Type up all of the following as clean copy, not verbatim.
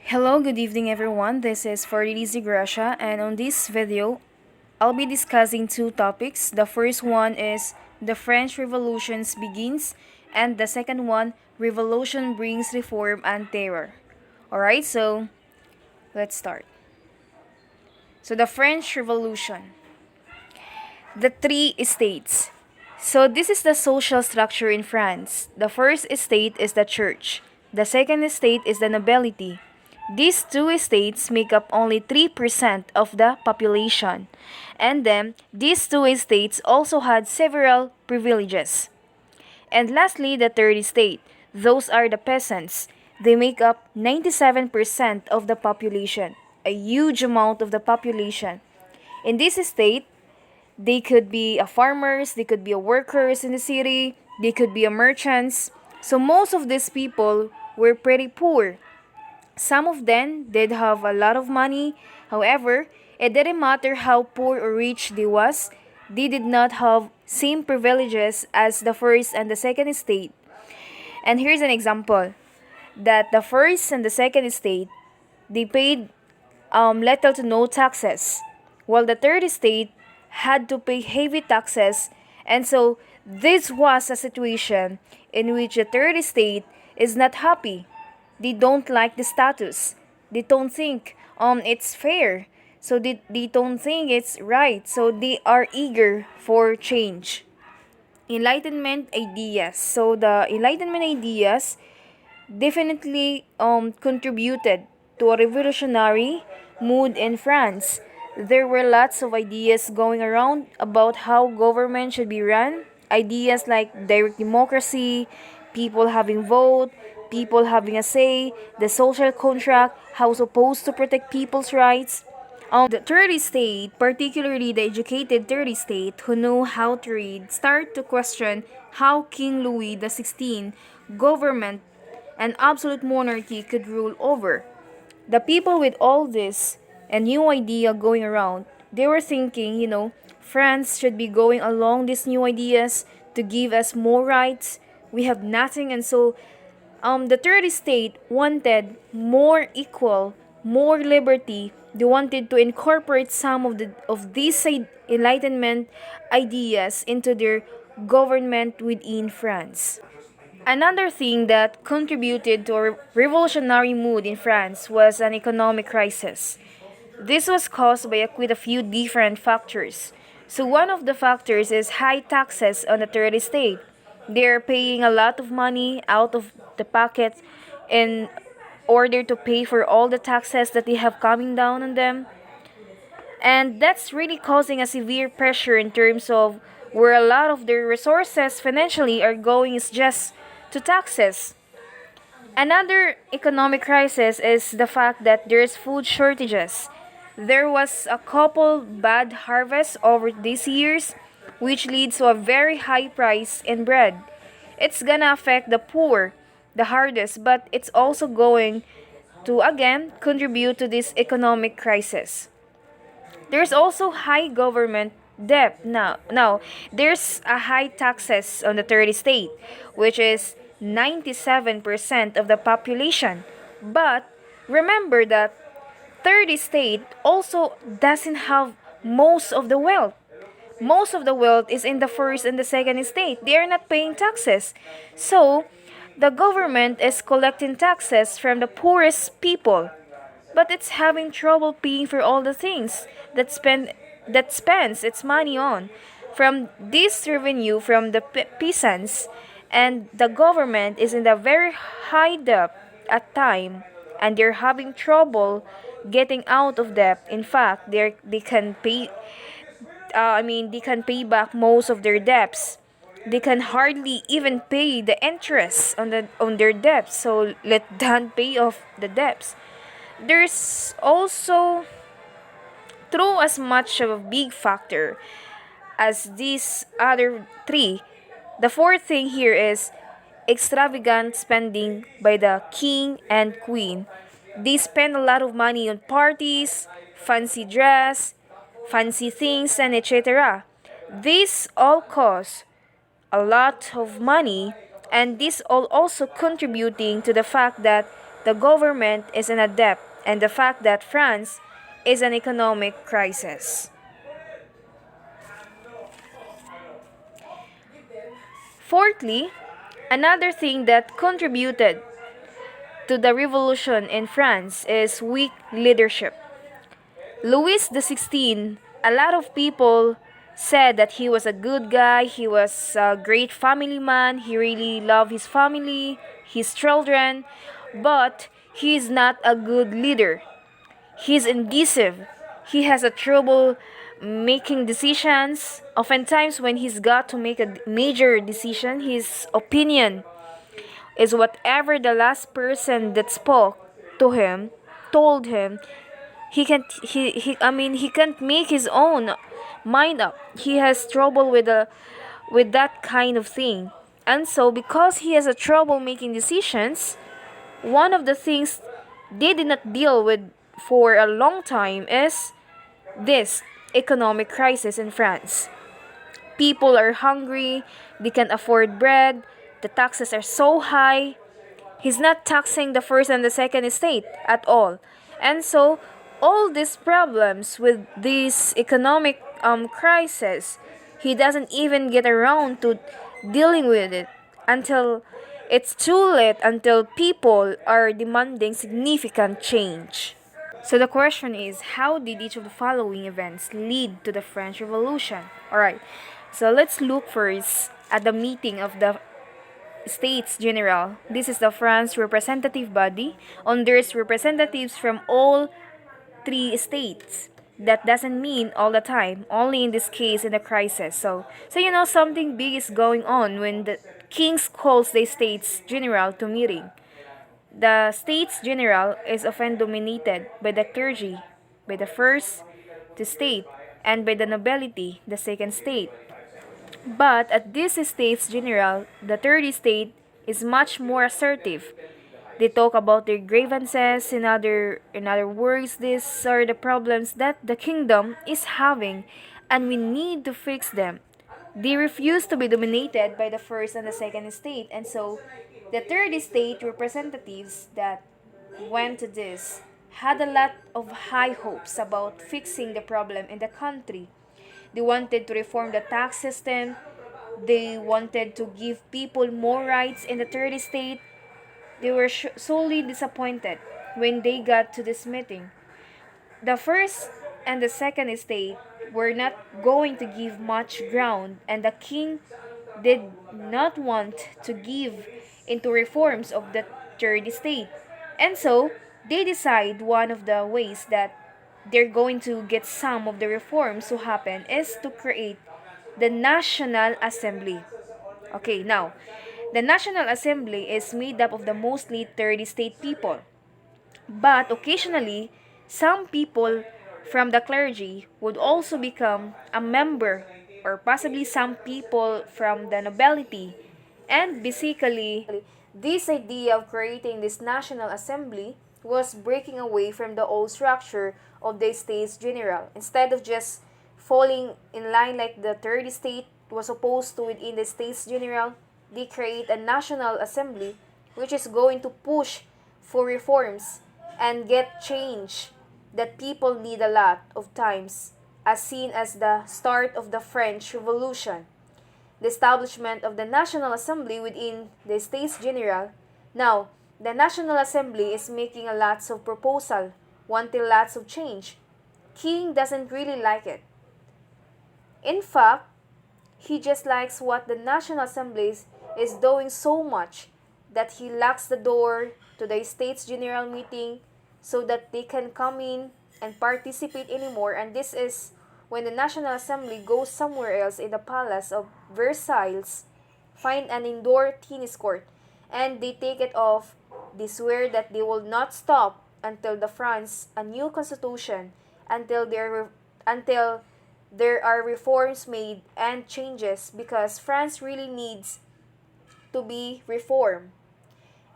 Hello, good evening everyone. This is Faridizzi Grasha, and on this video, I'll be discussing two topics. The first one is the French Revolutions begins, and the second one, Revolution brings reform and terror. Alright, so let's start. So the French Revolution. The three estates. So this is the social structure in France. The first estate is the church. The second estate is the nobility. These two estates make up only 3% of the population. And then, these two estates also had several privileges. And lastly, the third estate. Those are the peasants. They make up 97% of the population, a huge amount of the population. In this estate, they could be a farmers, they could be a workers in the city, they could be a merchants. So most of these people were pretty poor. Some of them did have a lot of money. However, it didn't matter how poor or rich they was, they did not have same privileges as the first and the second estate. And here's an example that the first and the second estate they paid little to no taxes, while the third estate had to pay heavy taxes. And so this was a situation in which the third estate is not happy. They don't like the status. They don't think it's fair. So they don't think it's right. So they are eager for change. Enlightenment ideas. So the Enlightenment ideas definitely contributed to a revolutionary mood in France. There were lots of ideas going around about how government should be run. Ideas like direct democracy, people having vote, people having a say, the social contract, how supposed to protect people's rights. The third estate, particularly the educated third estate who know how to read, start to question how King Louis XVI government and absolute monarchy could rule over. The people with all this and new idea going around, they were thinking, France should be going along these new ideas to give us more rights. We have nothing, and so the third estate wanted more equal, more liberty. They wanted to incorporate some of these enlightenment ideas into their government within France. Another thing that contributed to a revolutionary mood in France was an economic crisis. This was caused by quite a few different factors. So one of the factors is high taxes on the third estate. They're paying a lot of money out of the pocket in order to pay for all the taxes that they have coming down on them. And that's really causing a severe pressure in terms of where a lot of their resources financially are going is just to taxes. Another economic crisis is the fact that there's food shortages. There was a couple bad harvests over these years, which leads to a very high price in bread. It's gonna affect the poor the hardest, but it's also going to again contribute to this economic crisis. There's also high government debt now. There's a high taxes on the third estate, which is 97% of the population. But remember that third estate also doesn't have most of the wealth. Most of the wealth is in the first and the second estate. They are not paying taxes. So, the government is collecting taxes from the poorest people, but it's having trouble paying for all the things that spends its money on. From this revenue from the peasants, and the government is in a very high debt at time, and they're having trouble getting out of debt. In fact, they can pay. They can pay back most of their debts. They can hardly even pay the interest on their debts. So let them pay off the debts. There's also, through as much of a big factor as these other three, the fourth thing here is extravagant spending by the king and queen. They spend a lot of money on parties, fancy dress, fancy things, and etc. This all costs a lot of money, and this all also contributing to the fact that the government is in a debt, and the fact that France is an economic crisis. Fourthly, another thing that contributed to the revolution in France is weak leadership. Louis XVI, a lot of people said that he was a good guy, he was a great family man, he really loved his family, his children, but he is not a good leader. He's indecisive. He has a trouble making decisions. Oftentimes when he's got to make a major decision, his opinion is whatever the last person that spoke to him told him. He can't make his own mind up. He has trouble with that kind of thing. And so because he has a trouble making decisions, one of the things they did not deal with for a long time is this economic crisis in France. People are hungry, they can't afford bread, the taxes are so high. He's not taxing the first and the second estate at all. And so all these problems with this economic crisis, he doesn't even get around to dealing with it until it's too late, until people are demanding significant change. So the question is, how did each of the following events lead to the French Revolution? Alright, so let's look first at the meeting of the States General. This is the France representative body. On there's representatives from all three states. That doesn't mean all the time, only in this case in the crisis. So something big is going on when the king calls the States General to meeting. The States General is often dominated by the clergy, by the first the state, and by the nobility, the second state. But at this States General, the third estate is much more assertive. They talk about their grievances. In other words, these are the problems that the kingdom is having, and we need to fix them. They refuse to be dominated by the first and the second estate, and so the third estate representatives that went to this had a lot of high hopes about fixing the problem in the country. They wanted to reform the tax system. They wanted to give people more rights in the third estate. They were solely disappointed when they got to this meeting. The first and the second estate were not going to give much ground, and the king did not want to give into reforms of the third estate. And so, they decide one of the ways that they're going to get some of the reforms to happen is to create the National Assembly. Okay, now, the National Assembly is made up of the mostly third estate people. But occasionally, some people from the clergy would also become a member, or possibly some people from the nobility. And basically, this idea of creating this National Assembly was breaking away from the old structure of the States General. Instead of just falling in line like the third estate was opposed to within the States General, they create a National Assembly which is going to push for reforms and get change that people need a lot of times, as seen as the start of the French Revolution. The establishment of the National Assembly within the States General. Now, the National Assembly is making a lots of proposal, wanting lots of change. King doesn't really like it. In fact, he just likes what the National Assembly is doing so much that he locks the door to the States General meeting so that they can come in and participate anymore. And this is when the National Assembly goes somewhere else in the palace of Versailles, find an indoor tennis court, and they take it off. They swear that they will not stop until the France a new constitution, until there are reforms made and changes, because France really needs to be reformed.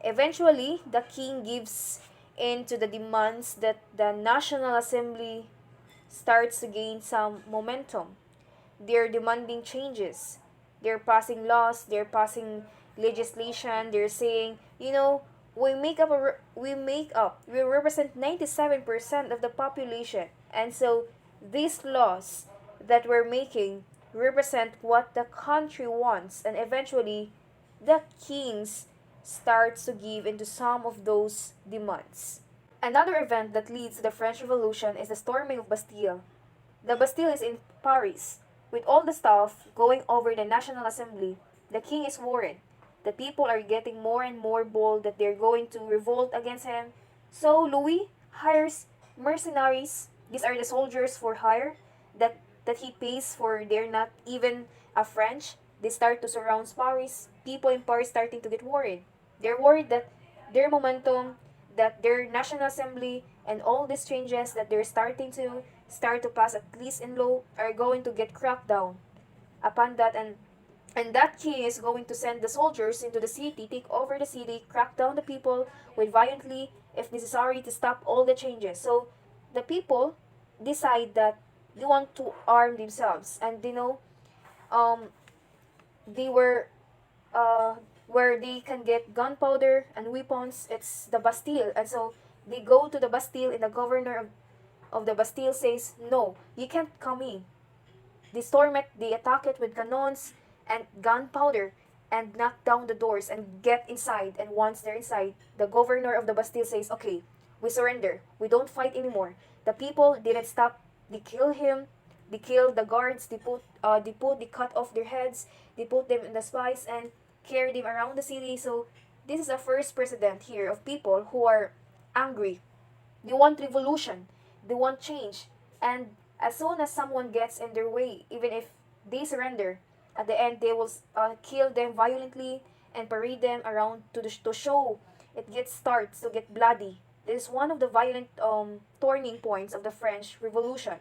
Eventually, the king gives in to the demands that the National Assembly starts to gain some momentum. They're demanding changes. They're passing laws, they're passing legislation, they're saying, we represent 97% of the population. And so these laws that we're making represent what the country wants, and eventually the kings starts to give into some of those demands. Another event that leads to the French Revolution is the storming of Bastille. The Bastille is in Paris. With all the stuff going over the National Assembly, the king is worried. The people are getting more and more bold that they're going to revolt against him. So Louis hires mercenaries. These are the soldiers for hire that he pays for. They're not even a French. They start to surround Paris. People in Paris starting to get worried. They're worried that their momentum, that their National Assembly, and all these changes that they're start to pass at least in law are going to get cracked down upon that. And that king is going to send the soldiers into the city, take over the city, crack down the people with violently if necessary to stop all the changes. So the people decide that they want to arm themselves, and they know um they were where they can get gunpowder and weapons. It's the Bastille. And so they go to the Bastille, and the governor of the Bastille says, no, you can't come in. They storm it, they attack it with cannons and gunpowder, and knock down the doors and get inside. And once they're inside, the governor of the Bastille says, okay, we surrender. We don't fight anymore. The people didn't stop. They kill him. They kill the guards. They cut off their heads. They put them in the spice and carry them around the city. So this is a first precedent here of people who are angry. They want revolution. They want change. And as soon as someone gets in their way, even if they surrender, at the end they will kill them violently and parade them around to show it starts to get bloody. This is one of the violent turning points of the French Revolution.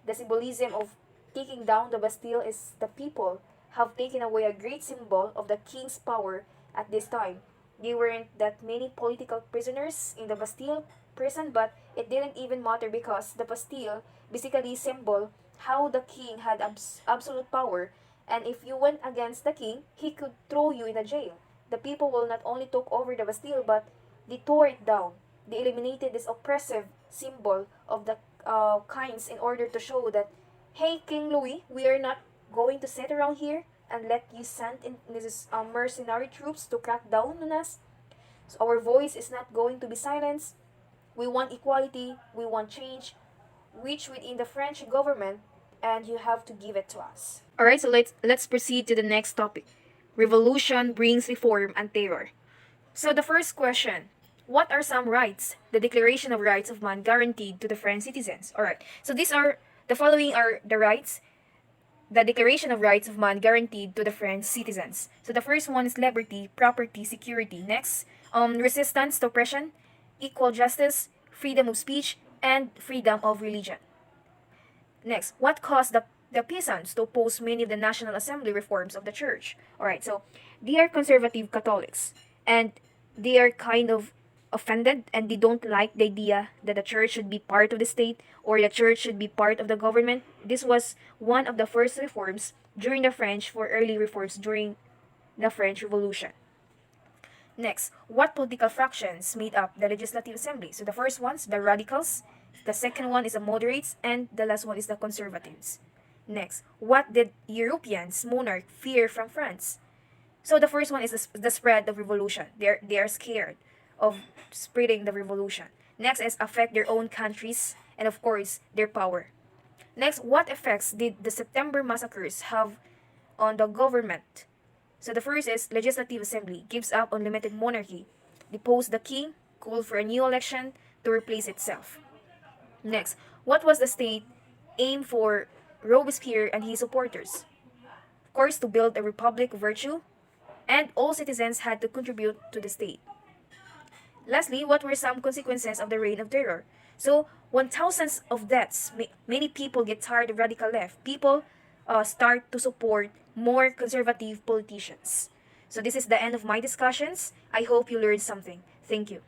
The symbolism of taking down the Bastille is the people have taken away a great symbol of the king's power at this time. There weren't that many political prisoners in the Bastille prison, but it didn't even matter because the Bastille basically symbol how the king had absolute power, and if you went against the king, he could throw you in a jail. The people will not only took over the Bastille, but they tore it down. They eliminated this oppressive symbol of the kinds in order to show that, hey, King Louis, we are not going to sit around here and let you send in these mercenary troops to crack down on us. So our voice is not going to be silenced. We want equality, we want change, which within the French government, and you have to give it to us. All right, so let's proceed to the next topic. Revolution brings reform and terror. So the first question, what are some rights the Declaration of Rights of Man guaranteed to the French citizens? All right, so the following are the rights the Declaration of Rights of Man guaranteed to the French citizens. So the first one is liberty, property, security. Next, resistance to oppression, equal justice, freedom of speech, and freedom of religion. Next, what caused the peasants to oppose many of the National Assembly reforms of the church? Alright, so they are conservative Catholics, and they are kind of offended, and they don't like the idea that the church should be part of the state or the church should be part of the government. This was one of the first reforms during the French for early reforms during the French Revolution. Next, what political fractions made up the Legislative Assembly? So the first one's the radicals, the second one is the moderates, and the last one is the conservatives. Next, what did Europeans, monarch, fear from France? So the first one is the spread of revolution. They are scared of spreading the revolution. Next is affect their own countries, and of course, their power. Next, what effects did the September massacres have on the government? So the first is Legislative Assembly gives up unlimited monarchy, deposed the king, called for a new election to replace itself. Next, what was the state aim for Robespierre and his supporters? Of course, to build a republic of virtue, and all citizens had to contribute to the state. Lastly, what were some consequences of the Reign of Terror? So, when thousands of deaths, many people get tired of radical left. People start to support more conservative politicians. So this is the end of my discussions. I hope you learned something. Thank you.